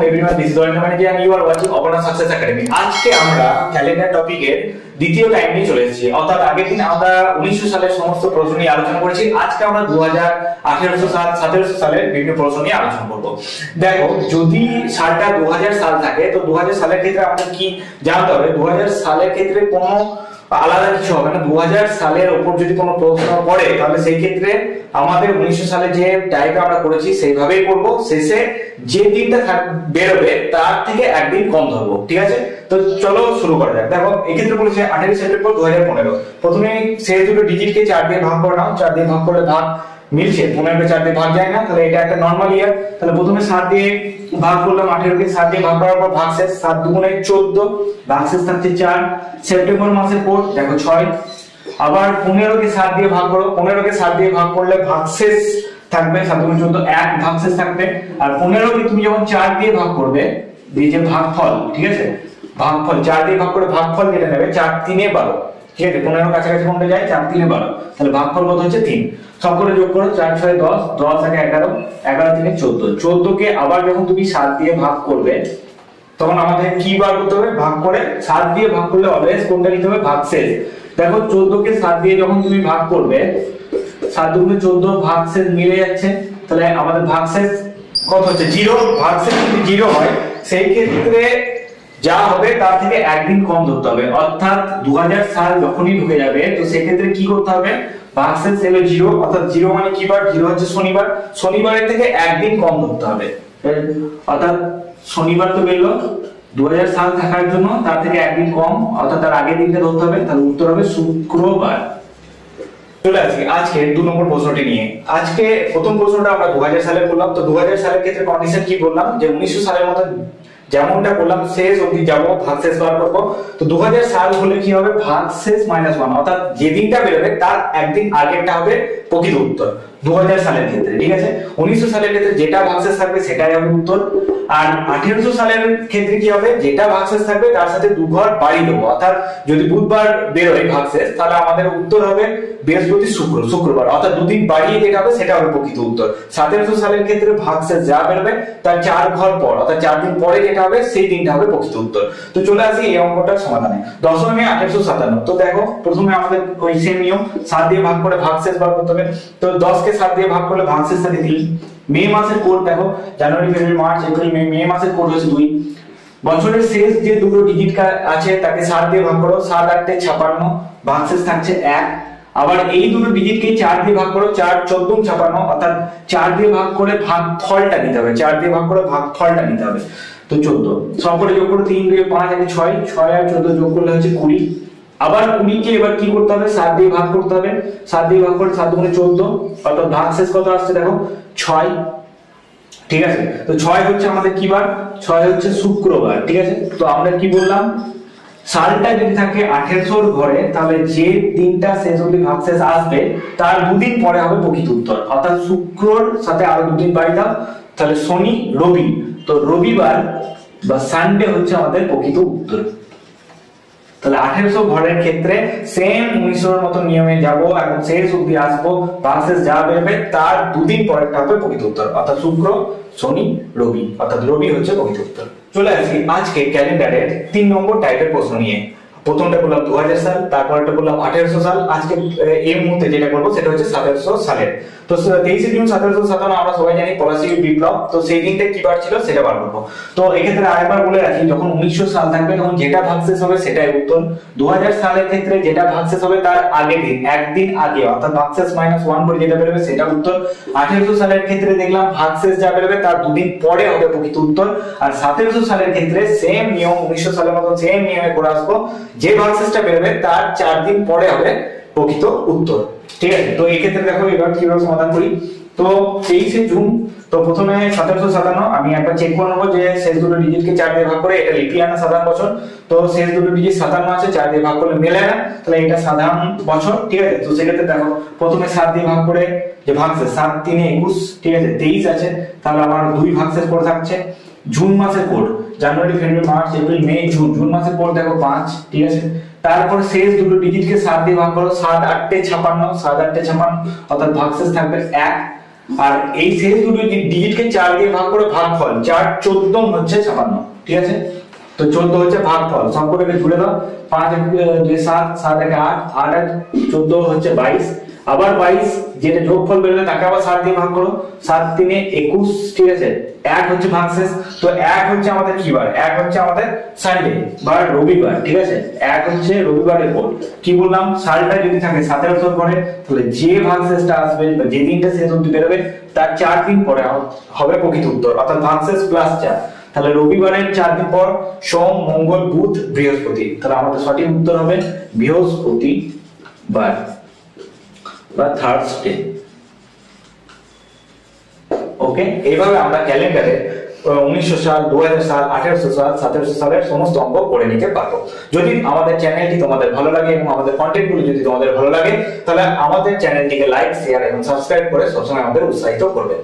everyone, this is Dorian Manager and you are watching Opana Success Academy. আজকে আমরা calendar টপিকের দ্বিতীয় time নিয়ে চলে এসেছি। অর্থাৎ আগের দিন আমরা 1900 সালের সমস্ত প্রশ্ন নিয়ে আলোচনা করেছি। আজকে আমরা 2018 সাল 1700 সালের বিভিন্ন প্রশ্ন নিয়ে আলোচনা করব। দেখো, যদি সালটা 2000 সাল থাকে তো 2000 সালের ক্ষেত্রে আমাদের কি জানতে হবে? 2000 সালের ক্ষেত্রে কোনো আলাদা কিছু হবে না। 2000 সালের উপর যদি কোনো প্রশ্ন পড়ে তাহলে সেই ক্ষেত্রে আমাদের 1900 সালে যে টাইপটা আমরা করেছি সেইভাবেই করব। শেষে যে দিনটা বেরোবে তার থেকে একদিন কম ধরবো, ঠিক আছে? তো চলো শুরু করা যাক। দেখো, এক্ষেত্রে বলেছে 18 সেপ্টেম্বর 2015। প্রথমে সেই দুটো ডিজিটকে 4 দিয়ে ভাগ করে নাও। 4 দিয়ে ভাগ করলে ভাগ মিলছে, 15 কে 4 দিয়ে ভাগ যায় না, তাহলে এটা একটা নরমাল ইয়ার। তাহলে প্রথমে 7 দিয়ে ভাগ করলাম, 18 কে 7 দিয়ে ভাগ করার পর ভাগশেষ 7 দুগুণে 14, ভাগশেষ থাকছে 4। সেপ্টেম্বর মাসের কোড দেখো 6। আবার 15 কে 7 দিয়ে ভাগ করো, 15 কে 7 দিয়ে ভাগ করলে ভাগশেষ থাকবে 7 দুগুণে 14, 1 ভাগশেষ থাকবে। আর 15 কে তুমি যখন 4 দিয়ে ভাগ করবে, এই যে ভাগফল, ঠিক আছে, ভাগফল 4 দিয়ে ভাগ করে ভাগফল যেটা নেবে 4 3 এ 12, ঠিক আছে? 15 কাছাকাছি কোনটা যায়, 4 3 এ 12, তাহলে ভাগফল কত হচ্ছে 3। সব করে যোগ করো, 4 6 10, 10 আর 11, 11 3 14। 14 কে আবার যখন তুমি 7 দিয়ে ভাগ করবে তখন আমাদের কি বার করতে হবে? ভাগ করে 7 দিয়ে ভাগ করলে অলওয়েজ কোনটা নিতে হবে? ভাগশেষ। দেখো, 14 কে 7 দিয়ে যখন তুমি ভাগ করবে, 7 দুগুণে 14, ভাগশেষ মিলে যাচ্ছে, তাহলে আমাদের ভাগশেষ কত হচ্ছে? 0। ভাগশেষ যদি 0 হয় সেই ক্ষেত্রে যা হবে তার থেকে একদিন কম ধরতে হবে। অর্থাৎ 2000 সাল যখনই ঢুকে যাবে তো সেই ক্ষেত্রে কি করতে হবে? ভাগশেষ এলো 0, অর্থাৎ 0 মানে কি বার? 0 হচ্ছে শনিবার। শনিবারের থেকে একদিন কম ধরতে হবে। অর্থাৎ শনিবার তো বেরলো 2000 সাল থাকার জন্য, তার থেকে একদিন কম, অর্থাৎ তার আগের দিনটা ধরতে হবে। তাহলে উত্তর হবে শুক্রবার। চলে আসি আজকে 2 নম্বর প্রশ্নটি নিয়ে। আজকে প্রথম প্রশ্নটা আমরা 2000 সালে করলাম। তো 2000 সালের ক্ষেত্রে কন্ডিশন কি বললাম? যে 1900 সালের মতো যেমনটা করলাম শেষ অবধি যাবো, ভাগশেষ বার করবো। তো 2000 সাল হলে কি হবে? ভাগশেষ -1, অর্থাৎ যে দিনটা বেরোবে তার একদিন আগেরটা হবে প্রকৃত উত্তর 2000 সালের ক্ষেত্রে, ঠিক আছে? 1900 সালের ক্ষেত্রে যেটা ভাগশেষ থাকবে সেটাই হবে উত্তর। আর 1800 সালের ক্ষেত্রে কি হবে? যেটা ভাগশেষ থাকবে তার সাথে 2 ঘর বাড়িয়ে দেবো। অর্থাৎ যদি বুধবার বেরোয় ভাগশেষ তাহলে আমাদের উত্তর হবে বৃহস্পতি শুক্রবার, অর্থাৎ 2 দিন বাড়িয়ে যেটা হবে সেটা হবে প্রকৃত উত্তর। 1700 সালের ক্ষেত্রে ভাগশেষ যা বেরোবে তার 4 ঘর পর, অর্থাৎ 4 দিন পরে যেটা হবে সেই দিনটা হবে প্রকৃত উত্তর। তো চলে আসি এই অঙ্কটার সমাধানে। 10 মে 1857। তো দেখো, প্রথমে আমাদের ওই সেম নিয়ম, 7 দিয়ে ভাগ করে ভাগশেষ বার করতে হবে। তো 10 কে 7 দিয়ে ভাগ করলে ভাগশেষ থাকে 3। মে মাসের কোড দেখো, জানুয়ারি ফেব্রুয়ারি মার্চ এপ্রিল মে, মে মাসের কোড হচ্ছে 2। বছরের শেষ যে দুটো ডিজিট আছে তাকে 7 দিয়ে ভাগ করো, 7 8 56, ভাগশেষ থাকছে 1। আবার এই দুটো ডিজিটকে 4 দিয়ে ভাগ করো, 4 14 56, অর্থাৎ 4 দিয়ে ভাগ করে ভাগফলটা নিতে হবে। 4 দিয়ে ভাগ করে ভাগফলটা নিতে হবে, তো 14। সব করে যোগ করো, 3 2 5 আর 6, 6 আর 14 যোগ করলে হচ্ছে 20। আবার 20 কে এবার কি করতে হবে? 7 দিয়ে ভাগ করতে হবে। 7 দিয়ে ভাগ করে 7 দুগুণে 14, অর্থাৎ ভাগশেষ কত আসছে দেখো 6, ঠিক আছে? তো 6 হচ্ছে আমাদের কি বার? 6 হচ্ছে শুক্রবার, ঠিক আছে? তো আমরা কি বললাম? সালটা যদি থাকে 1800 এর ঘরে তাহলে যে দিনটা শেষ অবধি ভাগশেষ আসবে তার 2 দিন পরে হবে প্রকৃত উত্তর। অর্থাৎ শুক্রর সাথে আরো 2 দিন বাড়ি দাও, তাহলে শনি রবি। তো রবিবার বা সানডে হচ্ছে আমাদের প্রকৃত উত্তর। তাহলে 1800 ঘরের ক্ষেত্রে সেম 1900 এর মতো নিয়মে যাব এবং শেষ অবধি আসবো, ভাগশেষ যা বেরোবে তার 2 দিন পরেরটা হবে প্রকৃত উত্তর। অর্থাৎ শুক্র শনি রবি, অর্থাৎ রবি হচ্ছে প্রকৃত উত্তর। চলে আসি আজকে ক্যালেন্ডারের 3 নম্বর টাইপের প্রশ্ন নিয়ে। প্রথমটা বললাম 2000 সাল, তারপরটা বললাম 1800 সাল। আজকে এই মুহূর্তে যেটা করবো সেটা হচ্ছে 1700 সালের। তো 23 জুন 1757 আমরা সবাই জানি পলাশী বিপ্লব। তো সেই দিনটা কি বার ছিল সেটা বার করবো। তো এক্ষেত্রে আরেকবার বলে রাখি, যখন 1900 সাল থাকবে তখন যেটা ভাগশেষ হবে সেটাই উত্তর। 2000 সালের ক্ষেত্রে যেটা ভাগশেষ হবে তার আগের দিন, একদিন আগে, অর্থাৎ ভাগশেষ -1 করে যেটা বেরোবে সেটা উত্তর। 1800 সালের ক্ষেত্রে দেখলাম ভাগশেষ যা বেরোবে তার 2 দিন পরে হবে প্রকৃত উত্তর। আর 1700 সালের ক্ষেত্রে সেম নিয়ম, 1900 সালের মতো সেম নিয়মে করে আসবো, যে ভাগশেষটা বেরোবে তার 4 দিন পরে হবে প্রকৃত উত্তর, ঠিক আছে? তো এই ক্ষেত্রে দেখো এবার কিভাবে সমাধান করি। তো 23 জুন, তো প্রথমে 1757 আমি একবার চেক করে নেবো যে শেষ দুটো ডিজিটকে 4 দিয়ে ভাগ করে, এটা লিপিয়ার না সাধারণ বছর? তো শেষ দুটো ডিজিট 57 আছে, 4 দিয়ে ভাগ করলে মেলে না, তাহলে এটা সাধারণ বছর, ঠিক আছে? তো সেক্ষেত্রে দেখো প্রথমে 7 দিয়ে ভাগ করে যে ভাগশেষ 7 3 21, ঠিক আছে? 23 আছে, তাহলে আমার 2 ভাগশেষ করে থাকছে। জুন মাসের কোড, জানুয়ারি ফেব্রুয়ারি মার্চ এপ্রিল মে জুন, জুন মাসের কোড দেখো 5, ঠিক আছে? তারপর শেষ দুটো ডিজিটকে 7 দিয়ে ভাগ করো, 7 8 56, 7 8 56, অর্থাৎ ভাগশেষ থাকবে 1। আর এই শেষ দুটো ডিজিটকে 4 দিয়ে ভাগ করে ভাগফল 4 14 হচ্ছে 56, ঠিক আছে। তো 14 হচ্ছে ভাগফল, সম্পর্কে জুড়ে দাও, 5 2 7 7 1 8 8 14 হচ্ছে 22, আবার 22 যেটা যোগফল বেরোবে তাকে আবার 7 দিয়ে ভাগ করো, 7 3 21, ঠিক আছে। 1 হচ্ছে ভাগশেষ, তো 1 হচ্ছে আমাদের কি বার, 1 হচ্ছে আমাদের সানডে বা রবিবার, ঠিক আছে। 1 হচ্ছে রবিবারের পর, কি বললাম, সালটা যদি থাকে 7 বছর পরে, তাহলে যে ভাগশেষটা আসবে বা যে দিনটা শেষ অবধি বেরোবে তার 4 দিন পরে হবে প্রকৃত উত্তর, অর্থাৎ ভাগশেষ প্লাস 4। তাহলে রবিবারের 4 দিন পর সোম মঙ্গল বুধ বৃহস্পতি, তাহলে আমাদের সঠিক উত্তর হবে বৃহস্পতিবার বা থার্সডে। ওকে, এইভাবে আমরা ক্যালেন্ডারে 1900 সাল, 2000 সাল, 1800 সাল, 1700 সালের সমস্ত অঙ্ক করে নিতে পারবো। যদি আমাদের চ্যানেলটি তোমাদের ভালো লাগে এবং আমাদের কন্টেন্টগুলো যদি তোমাদের ভালো লাগে, তাহলে আমাদের চ্যানেলটিকে লাইক, শেয়ার এবং সাবস্ক্রাইব করে সবসময় আমাদের উৎসাহিত করবে।